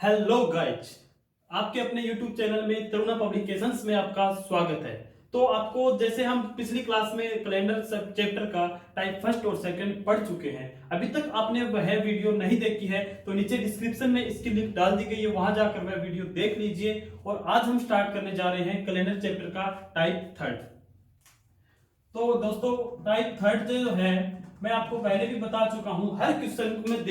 Hello guys, आपके अपने YouTube channel में तरुणा पब्लिकेशंस में आपका स्वागत है। तो आपको जैसे हम पिछली क्लास में कैलेंडर सब चैप्टर का टाइप फर्स्ट और सेकंड पढ़ चुके हैं। अभी तक आपने वह वीडियो नहीं देखी है तो नीचे डिस्क्रिप्शन में इसकी लिंक डाल दी गई है, वहां जाकर वह वीडियो देख लीजिए। और आज हम स्टार्ट करने जा रहे हैं कैलेंडर चैप्टर का टाइप थर्ड। तो दोस्तों, टाइप थर्ड जो है मैं आपको पहले भी बता चुका हूं, हर क्वेश्चन में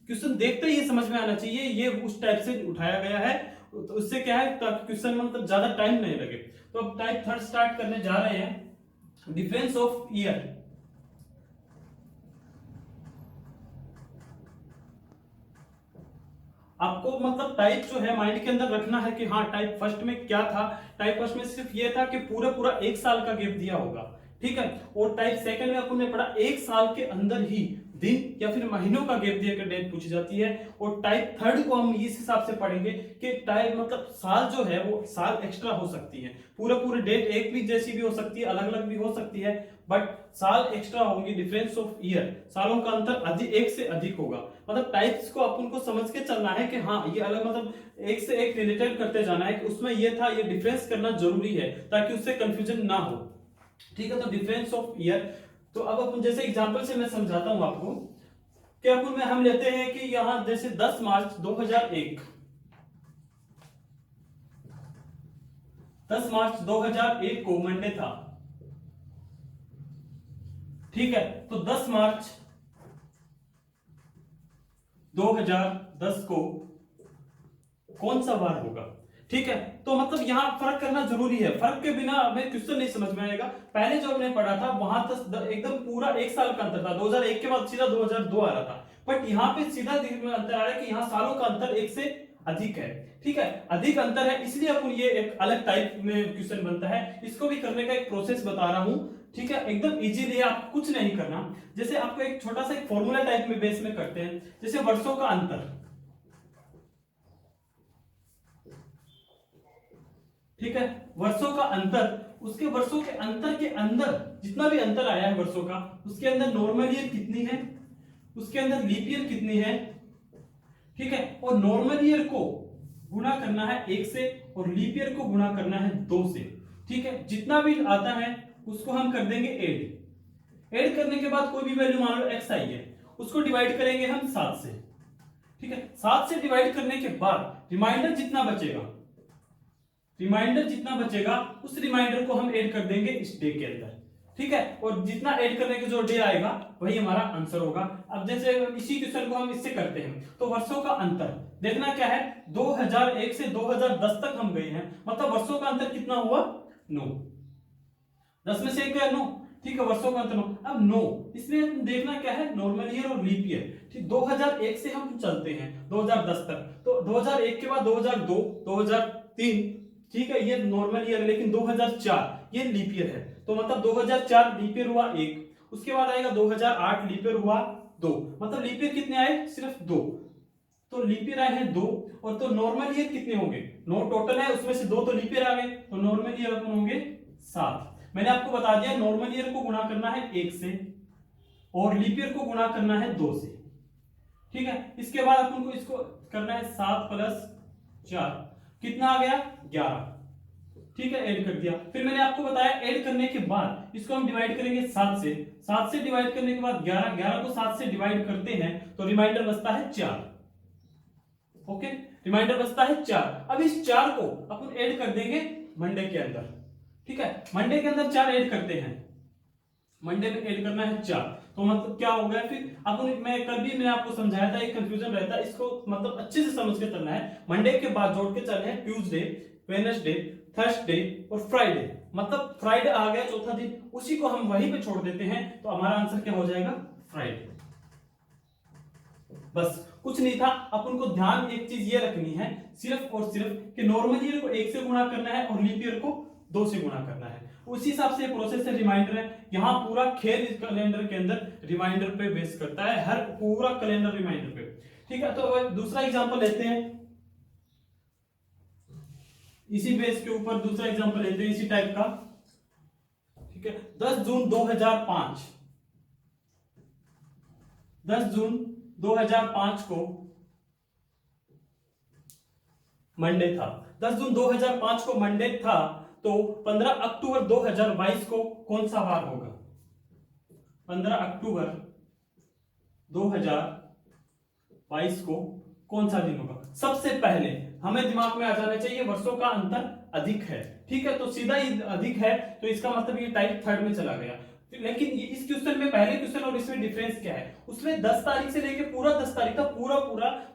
क्वेश्चन देखते ही समझ में आना चाहिए ये उस टाइप से उठाया गया है। तो उससे क्या है, क्वेश्चन में मतलब ज्यादा टाइम नहीं लगे। तो अब टाइप थर्ड स्टार्ट करने जा रहे हैं। Difference of year. आपको मतलब टाइप जो है माइंड के अंदर रखना है कि हाँ, टाइप फर्स्ट में क्या था। टाइप फर्स्ट में सिर्फ ये था कि पूरा पूरा एक साल का गैप दिया होगा, ठीक है। और टाइप सेकंड में अपन ने पढ़ा एक साल के अंदर ही दिन या फिर महीनों का गैप देकर डेट पूछी जाती है। और टाइप थर्ड को हम इस हिसाब से पढ़ेंगे कि टाइप मतलब साल जो है वो साल एक्स्ट्रा हो सकती है। पूरा पूरा डेट एक भी जैसी भी हो सकती है, अलग अलग भी हो सकती है, बट साल एक्स्ट्रा होंगी। डिफरेंस ऑफ ईयर, सालों का अंतर अधिक, एक से अधिक होगा। मतलब टाइप्स को अपन को समझ के चलना है कि हाँ ये अलग, मतलब एक से एक रिलेटेड करते जाना है कि उसमें ये था, ये डिफरेंस करना जरूरी है ताकि उससे कंफ्यूजन ना हो, ठीक है। तो डिफरेंस ऑफ ईयर, तो अब अपन जैसे एग्जांपल से मैं समझाता हूं आपको कि अपन में हम लेते हैं कि यहां जैसे 10 मार्च 2001, 10 मार्च 2001 को मंडे था, ठीक है। तो 10 मार्च 2010 को कौन सा वार होगा, ठीक है। तो मतलब यहां फर्क करना जरूरी है, फर्क के बिना हमें क्वेश्चन नहीं समझ में आएगा। पहले जो हमने पढ़ा था वहां तक एकदम पूरा एक साल का अंतर था, 2001 के बाद सीधा 2002 आ रहा था। बट यहाँ पे सीधा अंतर आ रहा है कि यहाँ सालों का अंतर एक से अधिक है, ठीक है। अधिक अंतर है, इसलिए अपन ये एक अलग टाइप में क्वेश्चन बनता है। इसको भी करने का एक प्रोसेस बता रहा हूं, ठीक है। एकदम इजीली, आप कुछ नहीं करना। जैसे आपको एक छोटा सा एक फॉर्मूला टाइप में बेस में करते हैं, जैसे वर्षों का अंतर, ठीक है। वर्षों का अंतर, उसके वर्षों के अंतर के अंदर जितना भी अंतर आया है वर्षों का, उसके अंदर नॉर्मल ईयर कितनी है, उसके अंदर लीप ईयर कितनी है, ठीक है। और नॉर्मल ईयर को गुणा करना है 1 से और लीप ईयर को गुणा करना है 2 से, ठीक है। जितना भी आता है उसको हम कर देंगे ऐड करने के बाद कोई भी वैल्यू मान लो x आई है, उसको डिवाइड करेंगे हम 7 से, ठीक है। 7 से डिवाइड करने के बाद रिमाइंडर जितना बचेगा उस रिमाइंडर को हम ऐड कर देंगे इस डे के अंदर, ठीक है। और जितना ऐड करने के जो डे आएगा वही हमारा आंसर होगा। अब जैसे इसी क्वेश्चन को हम इससे करते हैं, तो वर्षों का अंतर देखना क्या है, 2001 से 2010 तक हम गए हैं, मतलब वर्षों का अंतर कितना हुआ, 9। 10 में से 1 गया 9, ठीक है। वर्षों का अंतर 9, अब 9, इसमें देखना क्या है, नॉर्मल ईयर और लीप ईयर, ठीक। 2001 से हम चलते हैं 2010 तक, तो 2001 के बाद 2002, 2003, ठीक है, ये नॉर्मल ईयर है। लेकिन 2004 ये लीप ईयर है, तो मतलब 2004 लीप ईयर हुआ 1, उसके बाद आएगा 2008 लीप ईयर हुआ 2, मतलब लीप ईयर कितने आए, सिर्फ 2। तो लीप ईयर आए हैं 2, और तो नॉर्मल ईयर कितने होंगे, 9 टोटल है, उसमें से 2 तो लीप ईयर आ गए, तो नॉर्मल ईयर अपन होंगे 7। मैंने आपको बता दिया नॉर्मल ईयर को गुणा करना है 1 से और लीप ईयर को गुणा करना है 2 से, ठीक है। इसके बाद अपन को इसको करना है 7 प्लस 4, कितना आ गया, 11, ठीक है। ऐड कर दिया, फिर मैंने आपको बताया ऐड करने के बाद इसको हम डिवाइड करेंगे 7 से, 7 से डिवाइड करने के बाद 11, 11 को 7 से डिवाइड करते हैं तो रिमाइंडर बचता है 4, ओके। रिमाइंडर बचता है 4। अब इस 4 को अपन ऐड कर देंगे मंडे के अंदर, ठीक है। मंडे के अंदर 4 ऐड करते हैं, मंडे में ऐड करना है 4, तो मतलब क्या हो गया फिर अपन, मैं कल भी मैंने आपको समझाया था, एक कंफ्यूजन रहता है, इसको मतलब अच्छे से समझ के चलना है। मंडे के बाद जोड़ के चलना है ट्यूसडे, वेडनेसडे, थर्सडे और फ्राइडे, मतलब फ्राइडे आ गया चौथा दिन, उसी को हम वहीं पे छोड़ देते हैं, तो हमारा आंसर क्या हो जाएगा, फ्राइडे। बस कुछ नहीं था। अपन को ध्यान एक चीज ये रखनी है सिर्फ और सिर्फ कि नॉर्मल ईयर को 1 से गुणा करना है और लीप ईयर को 2 से गुणा करना है, उसी हिसाब से प्रोसेस है। रिमाइंडर है, यहाँ पूरा खेल इस कैलेंडर के अंदर रिमाइंडर पे बेस करता है, हर पूरा कैलेंडर रिमाइंडर पे, ठीक है। तो दूसरा एग्जांपल लेते हैं, इसी बेस के ऊपर दूसरा एग्जांपल लेते हैं इसी टाइप का, ठीक है। 10 जून 2005, 10 जून 2005 को मंडे था, 10 जून 2005 को मंडे था, तो 15 अक्टूबर 2022 को कौन सा वार होगा? 15 अक्टूबर 2022 को कौन सा दिन होगा? सबसे पहले हमें दिमाग में आ जाना चाहिए वर्षों का अंतर अधिक है, ठीक है, तो सीधा ही अधिक है, तो इसका मतलब ये टाइप थर्ड में चला गया। लेकिन इस क्वेश्चन में, पहले क्वेश्चन और इसमें डिफरेंस क्या है? उसमें 10 तारीख से लेके पूरा 10 तारीख का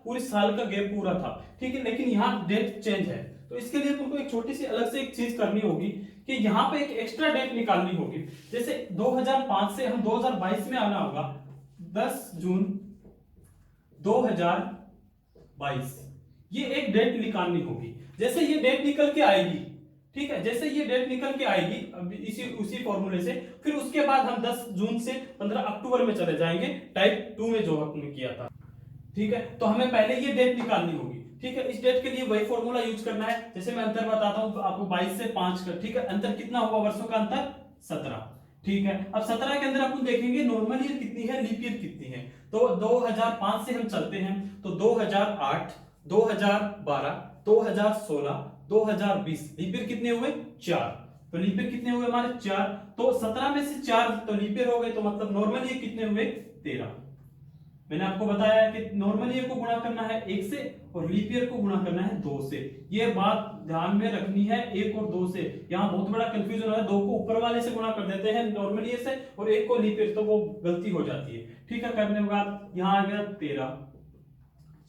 पूरे साल का गैप पूरा था, ठीक है, लेकिन यहाँ डेट चेंज है, तो इसके लिए तुमको एक छोटी सी अलग से एक चीज करनी होगी कि यहाँ पे एक एक्स्ट्रा डेट निकालनी होगी। जैसे 2005 से हम 2022 में आना होगा, 10 जून 2022, ये एक डेट निकालनी होगी। जैसे ये डेट निकल के आएगी, ठीक है, जैसे ये डेट निकल के आएगी अब उसी फॉर्मूले से, फिर उसके बाद हम 10 जून से 15 अक्टूबर में चले जाएंगे, टाइप 2 में जो हमने किया था, ठीक है। तो हमें पहले ये डेट निकालनी होगी, ठीक है। इस डेट के लिए वही फॉर्मूला यूज करना है। जैसे मैं अंतर बताता हूं आपको, 22 से 5 का, ठीक है, अंतर कितना हुआ वर्षों का अंतर? 17, ठीक है। अब 17 के अंदर अपन देखेंगे नॉर्मल ईयर कितनी है, लीप ईयर कितनी है। तो 2005 से हम चलते हैं, तो 2008, 2012, 2016, 2020, लीप ईयर कितने हुए? 4। तो लीप ईयर कितने हुए हमारे? 4। तो 17 में से 4 तो लीप ईयर हो गए, तो मतलब नॉर्मल ईयर कितने हुए? 13। मैंने आपको बताया कि नॉर्मल ईयर को गुणा करना है 1 से और लीप ईयर को गुणा करना है 2 से। ये बात ध्यान में रखनी है, 1 और 2 से। यहाँ बहुत बड़ा कंफ्यूजन हो रहा है, 2 को ऊपर वाले से गुणा कर देते हैं नॉर्मल ईयर से और 1 को लीप ईयर, तो वो गलती हो जाती है, ठीक है। करने के बाद यहाँ आ गया 13,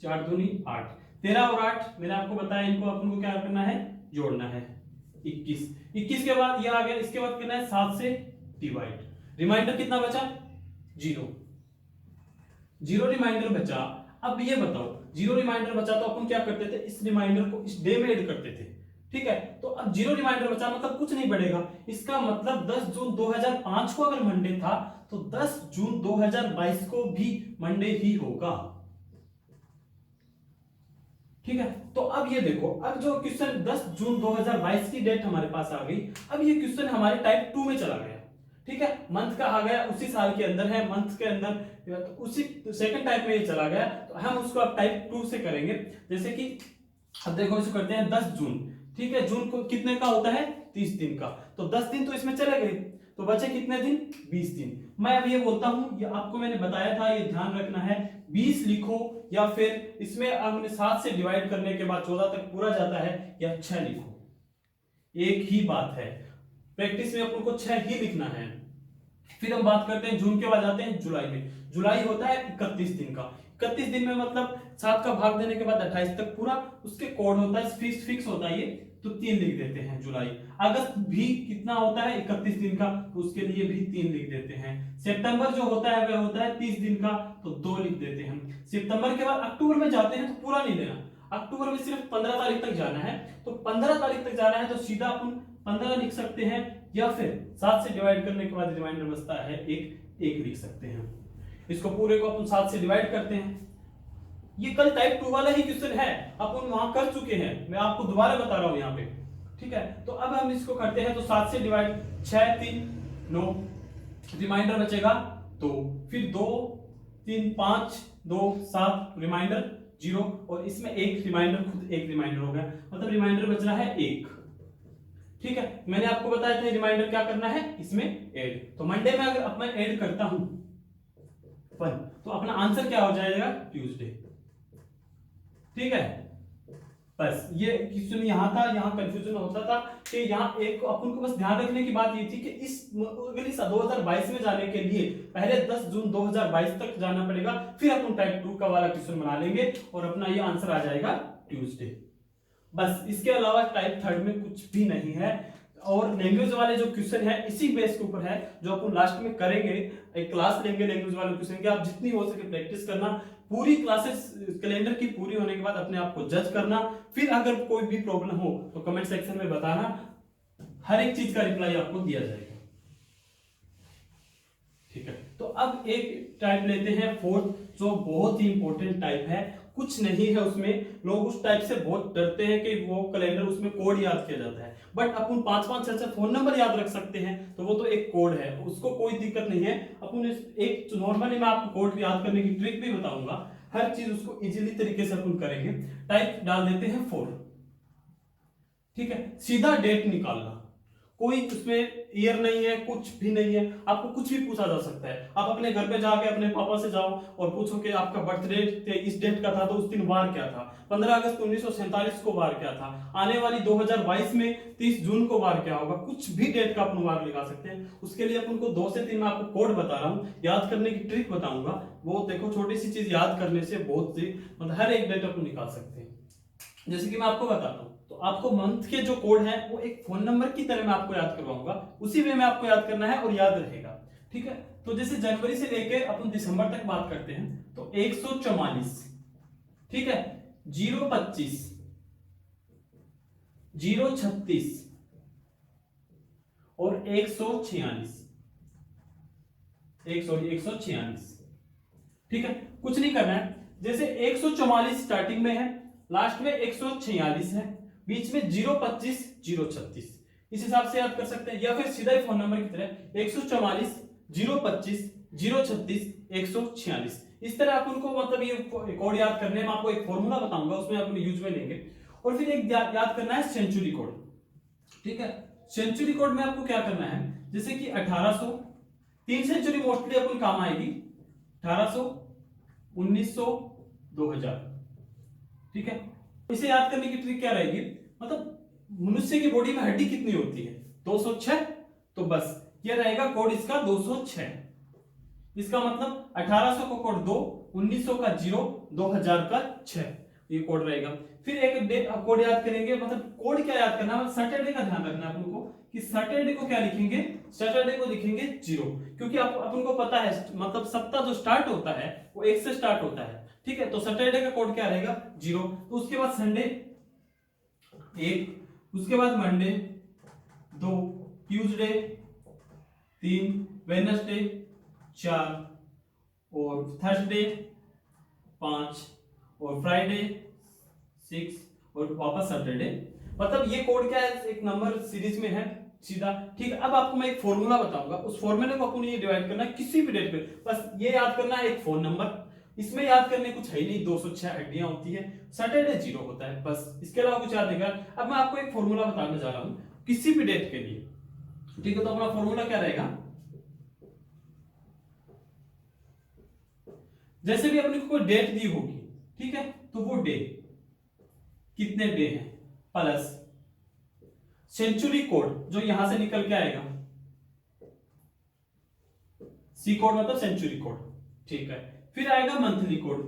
4 दूनी 8, 13 और 8 मैंने आपको बताया, इनको अपन को क्या करना है? जोड़ना है। 21, 21 के बाद यह आ गया, इसके बाद करना है 7 से डिवाइड। रिमाइंडर कितना बचा? 0 रिमाइंडर बचा। अब ये बताओ, 0 रिमाइंडर बचा तो अपन क्या करते थे? इस रिमाइंडर को इस डे में ऐड करते थे, ठीक है। तो अब 0 रिमाइंडर बचा मतलब कुछ नहीं बढ़ेगा। इसका मतलब 10 जून 2005 को अगर मंडे था तो 10 जून 2022 को भी मंडे ही होगा, ठीक है। तो अब ये देखो, अब जो क्वेश्चन 10 जून 2022 की डेट हमारे पास आ गई, अब ये क्वेश्चन हमारे टाइप 2 में चला गया, ठीक है। मंथ का आ गया, उसी साल के अंदर है, मंथ के अंदर, तो उसी सेकंड टाइप में ये चला गया, तो हम उसको अब टाइप 2 से करेंगे। जैसे कि अब देखो, इसको करते हैं 10 जून, ठीक है। जून को कितने का होता है? 30 दिन का, तो 10 दिन तो इसमें चले गए, तो बचे कितने दिन? 20 दिन। मैं अब ये बोलता हूं, ये आपको मैंने बताया था, ये ध्यान रखना है, 20 लिखो या फिर इसमें हमने 7 से डिवाइड करने के बाद 14 तक पूरा जाता है, या 6 लिखो, एक ही बात है। प्रैक्टिस में अपन को 6 ही लिखना है। फिर हम बात करते हैं जून के बाद जाते हैं जुलाई में। जुलाई होता है 31 दिन का। 31 दिन में मतलब 7 का भाग देने के बाद 28 तक पूरा, उसके कोड होता है, फिक्स होता है ये, तो 3 लिख देते हैं जुलाई। अगस्त भी कितना होता है? 31 दिन का, तो उसके लिए भी 3 लिख देते हैं। सितंबर जो होता है वह होता है 30 दिन का, तो 2 लिख देते हैं। सितंबर के बाद अक्टूबर में जाते हैं तो पूरा नहीं लेना, अक्टूबर में सिर्फ 15 तारीख तक जाना है, तो 15 तारीख तक जाना है, तो सीधा अपन 15 लिख सकते हैं, या फिर 7 से डिवाइड करने के बाद रिमाइंडर बचता है 1 लिख सकते हैं। इसको पूरे को अपन 7 से डिवाइड करते हैं। ये कल टाइप 2 वाला ही क्वेश्चन है, अपन वहां कर चुके हैं, मैं आपको दोबारा बता रहा हूं यहाँ पे, ठीक है। तो अब हम इसको करते हैं, तो 7 से डिवाइड, 6 3 9, रिमाइंडर बचेगा 2, फिर 2 3 5 2 7, रिमाइंडर 0, और इसमें 1 रिमाइंडर, खुद 1 रिमाइंडर हो गया, मतलब रिमाइंडर बच रहा है 1, ठीक है। मैंने आपको बताया था रिमाइंडर क्या करना है, इसमें ऐड। तो मंडे में अगर अब मैं ऐड करता हूं 1, तो अपना आंसर क्या हो जाएगा? ट्यूसडे, ठीक है। बस ये क्वेश्चन यहाँ था, यहाँ कंफ्यूजन होता था कि यहाँ एक अपन को बस ध्यान रखने की बात ये थी कि इस अगली 2022 में जाने के लिए पहले 10 जून 2022 तक जाना पड़ेगा, फिर अपन टाइप 2 का वाला क्वेश्चन बना लेंगे और अपना ये आंसर आ जाएगा ट्यूसडे। बस इसके अलावा टाइप 3 में कुछ भी नहीं है। और लैंग्वेज वाले जो क्वेश्चन है इसी बेस के ऊपर है, जो अपन लास्ट में करेंगे, एक क्लास लेंगे लैंग्वेज वाले क्वेश्चन की। आप जितनी हो सके प्रैक्टिस करना, पूरी क्लासेस कैलेंडर की पूरी होने के बाद अपने आप को जज करना, फिर अगर कोई भी प्रॉब्लम हो तो कमेंट सेक्शन में बताना, हर एक चीज का रिप्लाई आपको दिया जाएगा, ठीक है। तो अब एक टाइप लेते हैं 4th, जो बहुत ही इंपॉर्टेंट टाइप है, कुछ नहीं है उसमें, लोग उस टाइप से बहुत डरते हैं कि वो कैलेंडर, उसमें कोड याद किया जाता है, बट अपन 5-5 6 फोन नंबर याद रख सकते हैं, तो वो तो एक कोड है, उसको कोई दिक्कत नहीं है। अपन एक नॉर्मली मैं आपको कोड याद करने की ट्रिक भी बताऊंगा, हर चीज उसको इजीली तरीके से अपन करेंगे। टाइप डाल देते हैं 4, ठीक है, सीधा डेट निकालना, कोई उसमें ईयर नहीं है, कुछ भी नहीं है, आपको कुछ भी पूछा जा सकता है। आप अपने घर पे जाके अपने पापा से जाओ और पूछो कि आपका बर्थडे इस डेट का था तो उस दिन वार क्या था, 15 अगस्त 1947 को वार क्या था, आने वाली 2022 में 30 जून को वार क्या होगा, कुछ भी डेट का अपन वार लगा सकते हैं। उसके लिए अपन को 2 से 3 मैं आपको कोड बता रहा हूँ, याद करने की ट्रिक बताऊंगा। वो देखो, छोटी सी चीज याद करने से बहुत सी मतलब हर एक डेट अपन निकाल सकते हैं। जैसे कि मैं आपको बताता हूँ, तो आपको मंथ के जो कोड है वो एक फोन नंबर की तरह मैं आपको याद करवाऊंगा, उसी वे में आपको याद करना है और याद रहेगा। ठीक है, तो जैसे जनवरी से लेकर अपन दिसंबर तक बात करते हैं तो 144, ठीक है, 025, 036 और 146, 146। ठीक है, कुछ नहीं करना है। जैसे 144 स्टार्टिंग में है, लास्ट में 146 है, बीच में 025, 036, इस हिसाब से याद कर सकते हैं। या फिर सीधा ही फोन नंबर की तरह 144, 025, 036, 146, इस तरह आप उनको मतलब ये कोड याद करने में आपको एक फॉर्मूला बताऊंगा, उसमें आप यूज में लेंगे। और फिर एक याद करना है सेंचुरी कोड। ठीक है, सेंचुरी कोड में आपको क्या करना है, जैसे कि 1800, 3 सेंचुरी मोस्टली अपन काम आएगी, 1800, 1900, 2000। ठीक है, इसे याद करने की ट्रिक क्या रहेगी, मतलब मनुष्य की बॉडी में हड्डी कितनी होती है, 206, तो बस ये रहेगा कोड इसका 206। इसका मतलब 1800 का कोड 2, 1900 का 0, 2000 का 6, ये कोड रहेगा। फिर एक कोड याद करेंगे, मतलब कोड क्या याद करना है, सैटरडे का ध्यान रखना है अपन को कि सैटरडे को क्या लिखेंगे, सैटरडे को लिखेंगे 0, क्योंकि अपन को पता है मतलब सप्ताह जो स्टार्ट होता है वो 1 से स्टार्ट होता है। ठीक है, तो सैटरडे का कोड क्या रहेगा, 0। तो उसके बाद संडे 1, उसके बाद मंडे 2, ट्यूसडे 3, वेडनेसडे 4 और थर्सडे 5 और फ्राइडे 6 और वापस सैटरडे। मतलब ये कोड क्या है, एक नंबर सीरीज में है सीधा। ठीक है, अब आपको मैं एक फॉर्मूला बताऊंगा, उस फॉर्मूले को अपन ये डिवाइड करना है किसी भी डेट पे, बस ये याद करना है एक फोन नंबर, इसमें याद करने कुछ है नहीं, 206 हड्डियां होती है, सैटरडे 0 होता है, बस इसके अलावा कुछ याद नहीं करना। अब मैं आपको एक फॉर्मूला बताने जा रहा हूं किसी भी डेट के लिए। ठीक है, तो अपना फॉर्मूला क्या रहेगा, जैसे भी अपने को कोई डेट दी होगी, ठीक है, तो वो डे कितने डे हैं प्लस सेंचुरी कोड जो यहां से निकल के आएगा, सी कोड मतलब सेंचुरी कोड। ठीक है, फिर आएगा मंथली कोड,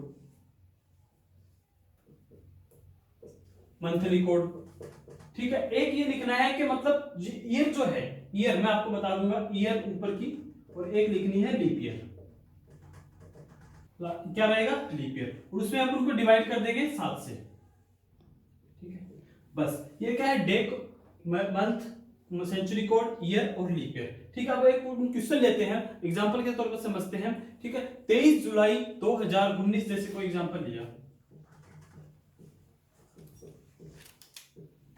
मंथली कोड। ठीक है, एक ये लिखना है कि मतलब ईयर जो है, ईयर मैं आपको बता दूंगा, ईयर ऊपर की, और एक लिखनी है लीप ईयर, क्या रहेगा, लीप ईयर, और उसमें अपन को डिवाइड कर देंगे 7 से। ठीक है, बस ये क्या है, day, month, century code, year और लीप ईयर। ठीक है, अब एक क्वेश्चन लेते हैं, एग्जांपल के तौर पर समझते हैं। ठीक है, 23 जुलाई 2019 जैसे कोई एग्जांपल लिया,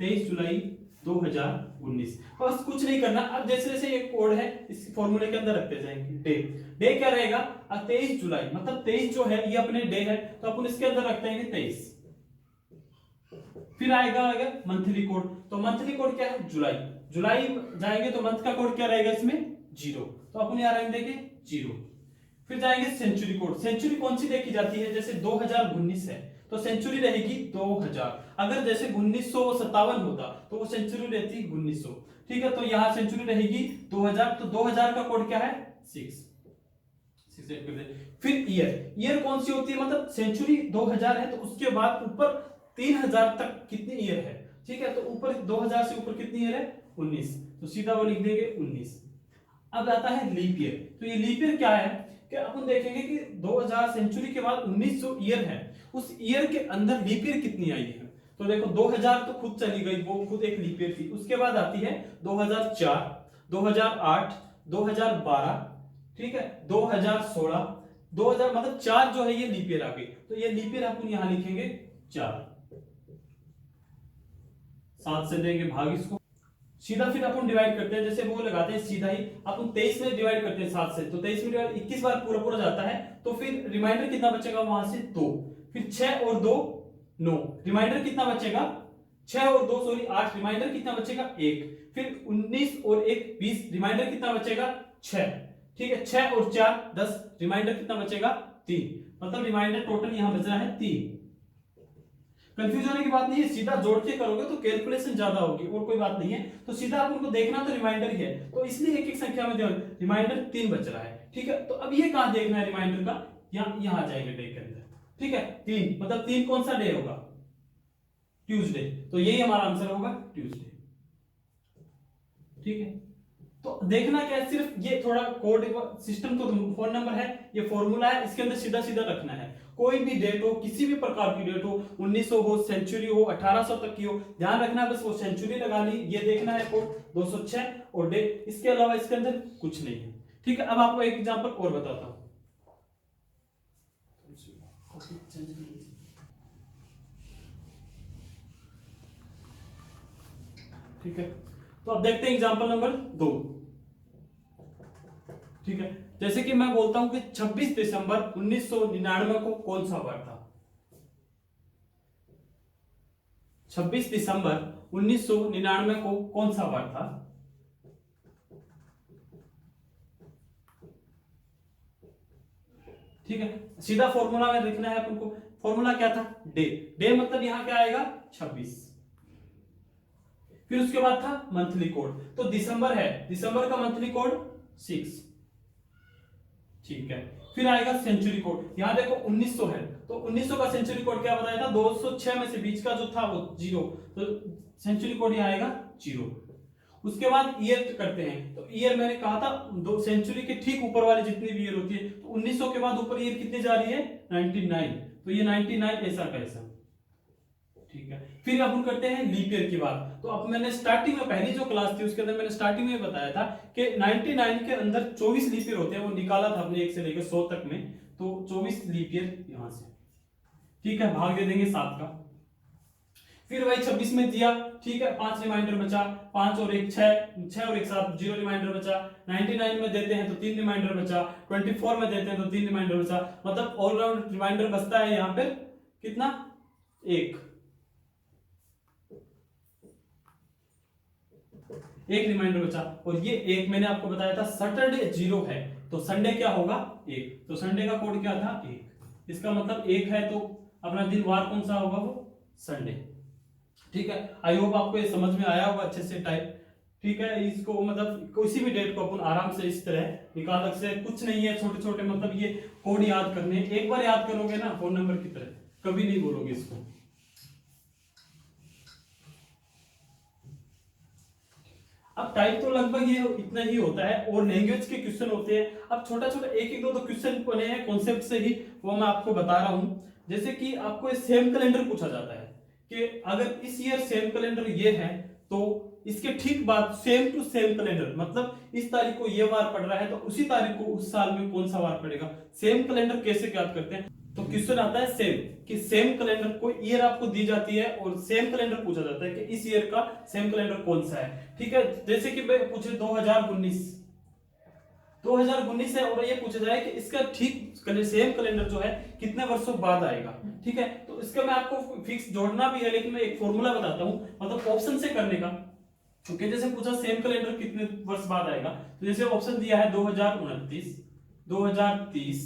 23 जुलाई 2019, बस कुछ नहीं करना। अब जैसे जैसे ये कोड है इस फॉर्मूले के अंदर रखते जाएंगे। डे, डे क्या रहेगा, 23 जुलाई मतलब 23 जो है ये अपने डे है, तो अपन इसके अंदर रखते हैं 23। फिर आएगा मंथली कोड, तो मंथली कोड क्या है, जुलाई, जुलाई जाएंगे तो मंथ का कोड क्या रहेगा इसमें, 0, तो अपन यहाँ रख देंगे 0। फिर जाएंगे सेंचुरी कोड, सेंचुरी कौन सी देखी जाती है, जैसे 2019 है तो सेंचुरी रहेगी 2000, अगर जैसे 1957 होता तो वो सेंचुरी रहती 1900। ठीक है, तो यहाँ सेंचुरी रहेगी 2000, तो 2000 का कोड क्या है, 6 कर दे। फिर ईयर, ईयर कौन सी होती है, मतलब सेंचुरी 2000 है तो उसके बाद ऊपर 3000 तक कितनी ईयर है। ठीक है, तो ऊपर 2000 से ऊपर कितनी ईयर है, 19, तो सीधा वो लिख देंगे 19। अब आता है लीप ईयर, तो ये लीप ईयर क्या है कि अपन देखेंगे कि 2000 सेंचुरी के बाद 1900 ईयर है, उस ईयर के अंदर लीप ईयर कितनी आई है, तो देखो 2000 तो खुद चली गई, वो खुद एक लीप ईयर थी। उसके बाद आती है 2004, 2008, 2012, ठीक है, 2016, 2000 मतलब 4 जो है ये लीप ईयर आ गई, तो ये लीप ईयर अपन यहां लिखेंगे 4, 7 से देंगे भाग इसको, सीधा फिर अपन डिवाइड करते हैं, जैसे वो लगाते हैं सीधा ही अपन 23 में डिवाइड करते हैं 7 से, तो 23 में डिवाइड 21 बार पूरा पूरा जाता है, तो फिर रिमाइंडर कितना बचेगा वहां से 2, फिर 6 और 2 9, रिमाइंडर कितना बचेगा 6 और 2 सॉरी 8, रिमाइंडर कितना बचेगा 1। फिर 19 और 1 20, रिमाइंडर कितना बचेगा 6। ठीक है, 6 और 4 10, रिमाइंडर कितना बचेगा 3। मतलब रिमाइंडर टोटल यहां बच रहा है 3। कंफ्यूज होने की बात नहीं है, सीधा जोड़ के करोगे तो कैलकुलेशन ज्यादा होगी और कोई बात नहीं है। तो सीधा आप उनको देखना तो रिमाइंडर ही है, तो इसलिए एक एक संख्या में रिमाइंडर 3 बच रहा है। ठीक है, तो अब ये कहां देखना है रिमाइंडर का, यहां आ जाएंगे डे के अंदर। ठीक है, 3 मतलब 3 कौन सा डे होगा, ट्यूसडे, तो यही हमारा आंसर होगा ट्यूसडे। ठीक है, तो देखना क्या है, सिर्फ ये थोड़ा कोड सिस्टम तो फोन नंबर है, ये फॉर्मूला है, इसके अंदर सीधा सीधा रखना है। कोई भी डेट हो, किसी भी प्रकार की डेट हो, 1900 हो, सेंचुरी हो, 1800 तक की हो, ध्यान रखना है बस वो सेंचुरी लगा ली, ये देखना है कोड 206 और डे, इसके अलावा इसके अंदर कुछ नहीं है। ठीक है, अब आपको एक एग्जांपल और बताता हूं। ठीक है, तो अब देखते हैं एग्जांपल नंबर 2। ठीक है, जैसे कि मैं बोलता हूं कि 26 दिसंबर 1999 को कौन सा वार था। 26 दिसंबर 1999 को कौन सा वार था। ठीक है, सीधा फॉर्मूला में लिखना है अपन को। फॉर्मूला क्या था, डे। डे मतलब यहां क्या आएगा 26। फिर उसके बाद था मंथली कोड, तो दिसंबर है, दिसंबर का मंथली कोड 6। ठीक है, फिर आएगा सेंचुरी कोड, यहां देखो 1900 है, तो 1900 का सेंचुरी कोड क्या बताया था, 206 में से बीच का जो था वो 0, तो सेंचुरी कोड यहां आएगा 0। उसके बाद ईयर करते हैं, तो ईयर मैंने कहा था दो सेंचुरी के ठीक ऊपर वाली जितनी भी ईयर होती है, तो 1900 के बाद ऊपर ईयर कितनी जा रही है 99, तो ये 99 ऐसा कैसा। ठीक है, फिर अपन करते हैं लीप ईयर की बात। तो अब मैंने स्टार्टिंग में पहली जो क्लास थी उसके अंदर मैंने स्टार्टिंग में बताया था कि 99 के अंदर 24 लीप ईयर होते हैं, वो निकाला था अपने 1 से लेकर 100 तक में, तो 24 लीप ईयर यहां से। ठीक है, भाग दे देंगे 7 का, फिर वही 26 में दिया। ठीक है, 5 रिमाइंडर बचा, 5 और 1 6, 6 और 1 7, 0 रिमाइंडर बचा। 99 में देते हैं तो 3 रिमाइंडर बचा, 24 में देते हैं तो 3 रिमाइंडर बचा, मतलब ऑलराउंड रिमाइंडर बचता है यहां पर कितना 1 रिमाइंडर बचा। और ये एक मैंने आपको बताया था सैटरडे 0 है, तो संडे क्या होगा 1, तो संडे का कोड क्या था 1, इसका मतलब 1 है तो अपना दिन वार कौन सा होगा वो संडे। ठीक है, आई होप आपको ये समझ में आया होगा अच्छे से टाइप। ठीक है, इसको मतलब किसी भी डेट को अपन आराम से इस तरह निकाल सकते हैं, कुछ नहीं है, छोटे छोटे मतलब ये कोड याद करने, एक बार याद करोगे ना फोन नंबर की तरह कभी नहीं बोलोगे इसको। अब टाइप तो लगभग ये इतना ही होता है, और लैंग्वेज के क्वेश्चन होते हैं। अब छोटा छोटा एक एक दो क्वेश्चन बने हैं कॉन्सेप्ट से ही, वो मैं आपको बता रहा हूं। जैसे कि आपको सेम कैलेंडर पूछा जाता है कि अगर इस ईयर सेम कैलेंडर ये है तो इसके ठीक बाद सेम टू सेम कैलेंडर, मतलब इस तारीख को ये वार पड़ रहा है तो उसी तारीख को उस साल में कौन सा वार पड़ेगा। सेम कैलेंडर कैसे याद करते हैं, तो क्वेश्चन आता है सेम, कि सेम कैलेंडर कोई ईयर आपको दी जाती है और सेम कैलेंडर पूछा जाता है कि इस ईयर का सेम कैलेंडर कौन सा है। ठीक है, जैसे कि पूछे 2019 है और ये पूछा जाए कि इसका ठीक सेम कैलेंडर जो है कितने वर्षों बाद आएगा। ठीक है, तो इसका मैं आपको फिक्स जोड़ना भी है, लेकिन मैं एक फॉर्मूला बताता हूं, मतलब ऑप्शन से करने का। क्योंकि जैसे पूछा सेम कैलेंडर कितने वर्ष बाद आएगा, तो जैसे ऑप्शन दिया है 2029, 2030,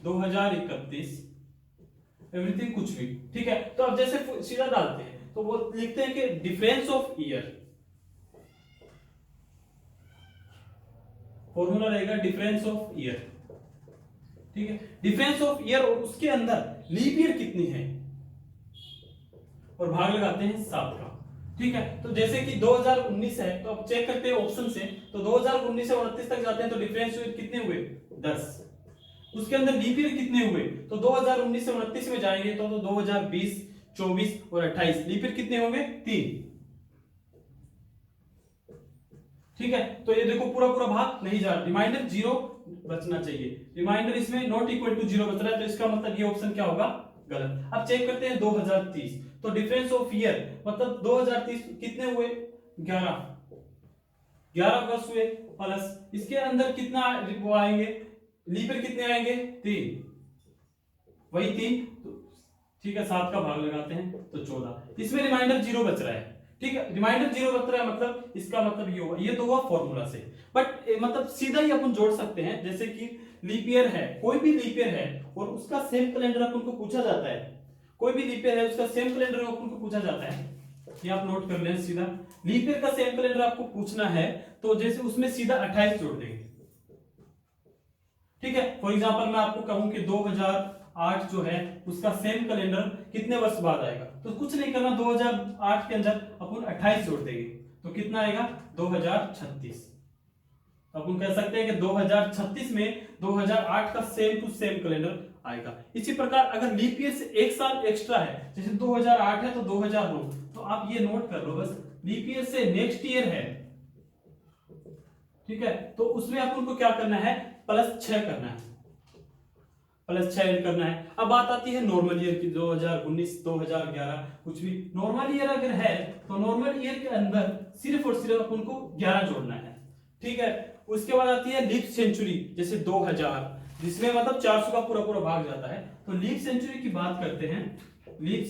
2031, एवरीथिंग कुछ भी। ठीक है, तो अब जैसे सीधा डालते हैं तो वो लिखते हैं कि डिफरेंस ऑफ ईयर, फॉर्मूला रहेगा डिफरेंस ऑफ ईयर। ठीक है, डिफरेंस ऑफ ईयर और उसके अंदर लीप ईयर कितनी है, और भाग लगाते हैं 7 का। ठीक है, तो जैसे कि 2019 है तो अब चेक करते हैं ऑप्शन से, तो 2019 से 29 तक जाते हैं तो डिफरेंस कितने हुए 10। उसके अंदर लीप ईयर कितने हुए, तो 2019 से 29 में जाएंगे तो 2020, 24 और 28, लीप ईयर कितने होंगे 3। ठीक है, तो ये देखो पूरा पूरा भाग नहीं जा रहा, रिमाइंडर 0 बचना चाहिए, रिमाइंडर इसमें नॉट इक्वल टू 0 बच रहा है, तो इसका मतलब ये ऑप्शन क्या होगा गलत। अब चेक करते हैं 2030, तो डिफरेंस ऑफ ईयर मतलब 2030 कितने हुए 11 वर्ष हुए, प्लस इसके अंदर कितना वो आएंगे लीप ईयर कितने आएंगे 3, वही 3। ठीक है, 7 का भाग लगाते हैं तो 14, इसमें रिमाइंडर 0 बच रहा है। ठीक है, रिमाइंडर 0 बच रहा है, मतलब इसका मतलब ये होगा, ये तो हुआ फॉर्मूला से, बट मतलब सीधा ही अपन जोड़ सकते हैं। जैसे कि लीप ईयर है, कोई भी लीप ईयर है और उसका सेम कैलेंडर अपन को पूछा जाता है, कोई भी लीप ईयर है उसका सेम कैलेंडर अपन को पूछा जाता है, ये आप नोट कर लें। सीधा लीप ईयर का सेम कैलेंडर आपको पूछना है तो जैसे उसमें सीधा 28 जोड़ देंगे। ठीक है, फॉर एग्जांपल मैं आपको कहूं कि 2008 जो है उसका सेम कैलेंडर कितने वर्ष बाद आएगा, तो कुछ नहीं करना, 2008 के अंदर अपन 28 जोड़ देंगे तो कितना आएगा 2036। अपन कह सकते हैं कि 2036 में 2008 का सेम टू सेम कैलेंडर आएगा। इसी प्रकार अगर लीप ईयर से एक साल एक्स्ट्रा है, जैसे 2008 है तो 2009, तो आप ये नोट कर लो बस, लीप ईयर से नेक्स्ट ईयर है, ठीक है, तो उसमें अपन को क्या करना है, +6 करना है, +6 ऐड करना है। अब बात आती है नॉर्मल ईयर की, 2019 2011 कुछ भी नॉर्मल ईयर अगर है तो नॉर्मल ईयर के अंदर सिर्फ और सिर्फ अपन को 11 जोड़ना है। ठीक है, उसके बाद आती है लीप सेंचुरी, जैसे 2000, जिसमें मतलब 400 का पूरा पूरा भाग जाता है, तो लीप सेंचुरी की बात करते हैं। लीप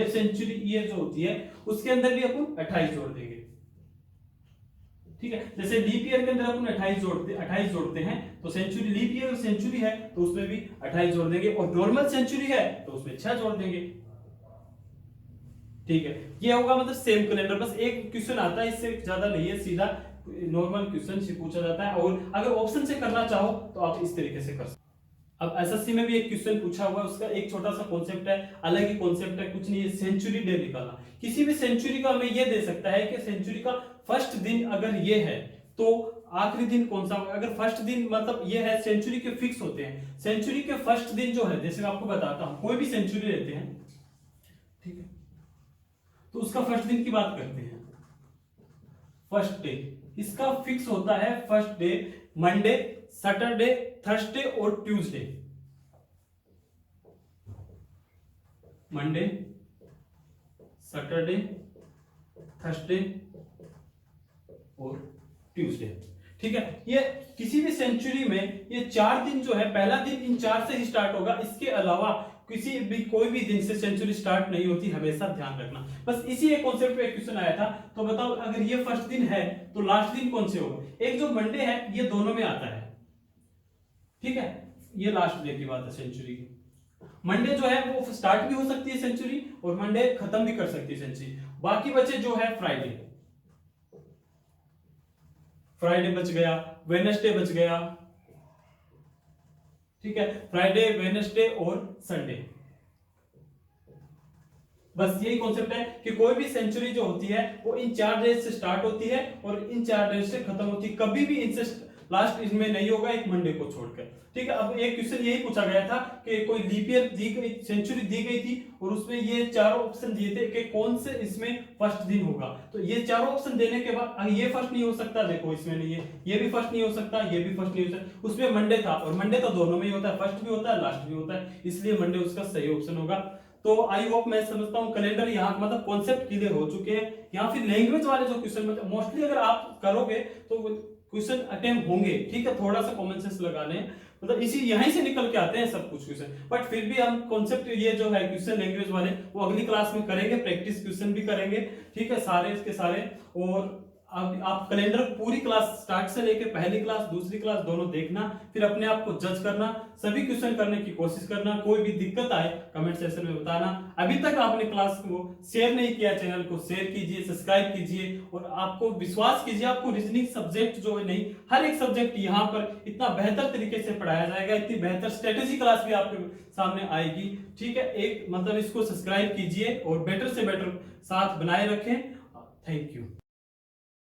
सेंचुरी ईयर जो होती है उसके अंदर भी अपन 28 जोड़ देंगे। ठीक है, जैसे लीप ईयर के अंदर अपन 28 जोड़ते हैं, तो सेंचुरी, लीप ईयर सेंचुरी है तो उसमें भी 28 जोड़ देंगे, और नॉर्मल सेंचुरी है तो उसमें 6 जोड़ देंगे। ठीक है, ये होगा मतलब सेम कैलेंडर। बस एक क्वेश्चन आता है, इससे ज्यादा नहीं है, सीधा नॉर्मल क्वेश्चन से पूछा जाता है, और अगर ऑप्शन से करना चाहो तो आप इस तरीके से कर सकते। अब एसएससी में भी एक क्वेश्चन पूछा हुआ है, उसका एक छोटा सा कॉन्सेप्ट है, अलग ही कॉन्सेप्ट है, कुछ नहीं है, सेंचुरी डे निकालना। किसी भी सेंचुरी का हमें ये दे सकता है कि सेंचुरी का फर्स्ट दिन अगर ये है तो आखिरी दिन कौन सा होगा। अगर फर्स्ट दिन मतलब ये है, सेंचुरी के फिक्स होते हैं, सेंचुरी के फर्स्ट दिन जो है, जैसे मैं आपको बताता हूं, कोई भी सेंचुरी लेते हैं, ठीक है, तो उसका फर्स्ट दिन की बात करते हैं, फर्स्ट डे, इसका फिक्स होता है first day Monday, Saturday, Thursday और ट्यूसडे। मंडे, सैटरडे, थर्सडे और ट्यूसडे। ठीक है, ये किसी भी सेंचुरी में ये 4 दिन जो है, पहला दिन इन 4 से ही स्टार्ट होगा, इसके अलावा किसी भी कोई भी दिन से सेंचुरी स्टार्ट नहीं होती, हमेशा ध्यान रखना। बस इसी एक कॉन्सेप्ट पे एक क्वेश्चन आया था, तो बताओ अगर ये फर्स्ट दिन है तो लास्ट दिन कौन से होगा। एक जो मंडे है ये दोनों में आता है, ठीक है, ये लास्ट डे की बात है सेंचुरी की। मंडे जो है वो स्टार्ट भी हो सकती है सेंचुरी, और मंडे खत्म भी कर सकती है सेंचुरी। बाकी बचे जो है फ्राइडे बच गया, वेडनेसडे बच गया, ठीक है, फ्राइडे, वेडनेसडे और संडे। बस यही कॉन्सेप्ट है कि कोई भी सेंचुरी जो होती है वो इन 4 डेज से स्टार्ट होती है और इन 4 डेज से खत्म होती है, कभी भी इनसे लास्ट इसमें नहीं होगा, एक मंडे को छोड़कर। ठीक है, अब एक क्वेश्चन यही पूछा गया था कि कोई लीप ईयर दी गई, सेंचुरी दी गई थी, और उसमें ये चारों ऑप्शन दिए थे कि कौन से इसमें फर्स्ट दिन होगा। तो ये चारों ऑप्शन देने के बाद ये फर्स्ट नहीं हो सकता, देखो इसमें नहीं है, ये भी फर्स्ट नहीं हो सकता, ये भी फर्स्ट नहीं हो सकता, उसमें मंडे था, और मंडे तो दोनों में ही होता है, फर्स्ट भी होता है लास्ट भी होता है, इसलिए मंडे उसका सही ऑप्शन होगा। तो आई होप, मैं समझता हूँ कैलेंडर यहाँ मतलब कॉन्सेप्ट क्लियर हो चुके हैं। यहाँ फिर लैंग्वेज वाले जो क्वेश्चन मतलब मोस्टली अगर आप करोगे तो क्वेश्चन अटेम्प्ट होंगे, ठीक है, थोड़ा सा कॉमन सेंस लगाने, मतलब इसी यहीं से निकल के आते हैं सब कुछ क्वेश्चन, बट फिर भी हम कॉन्सेप्ट ये जो है क्वेश्चन लैंग्वेज वाले वो अगली क्लास में करेंगे, प्रैक्टिस क्वेश्चन भी करेंगे, ठीक है, सारे इसके सारे। और अब आप कैलेंडर पूरी क्लास स्टार्ट से लेके पहली क्लास दूसरी क्लास दोनों देखना, फिर अपने आप को जज करना, सभी क्वेश्चन करने की कोशिश करना, कोई भी दिक्कत आए कमेंट सेक्शन में बताना। अभी तक आपने क्लास को शेयर नहीं किया, चैनल को शेयर कीजिए, सब्सक्राइब कीजिए, और आपको विश्वास कीजिए, आपको रीजनिंग सब्जेक्ट जो है, नहीं हर एक सब्जेक्ट यहाँ पर इतना बेहतर तरीके से पढ़ाया जाएगा, इतनी बेहतर स्ट्रेटेजी क्लास भी आपके सामने आएगी। ठीक है, एक मतलब इसको सब्सक्राइब कीजिए और बेटर से बेटर साथ बनाए रखें। Thank you.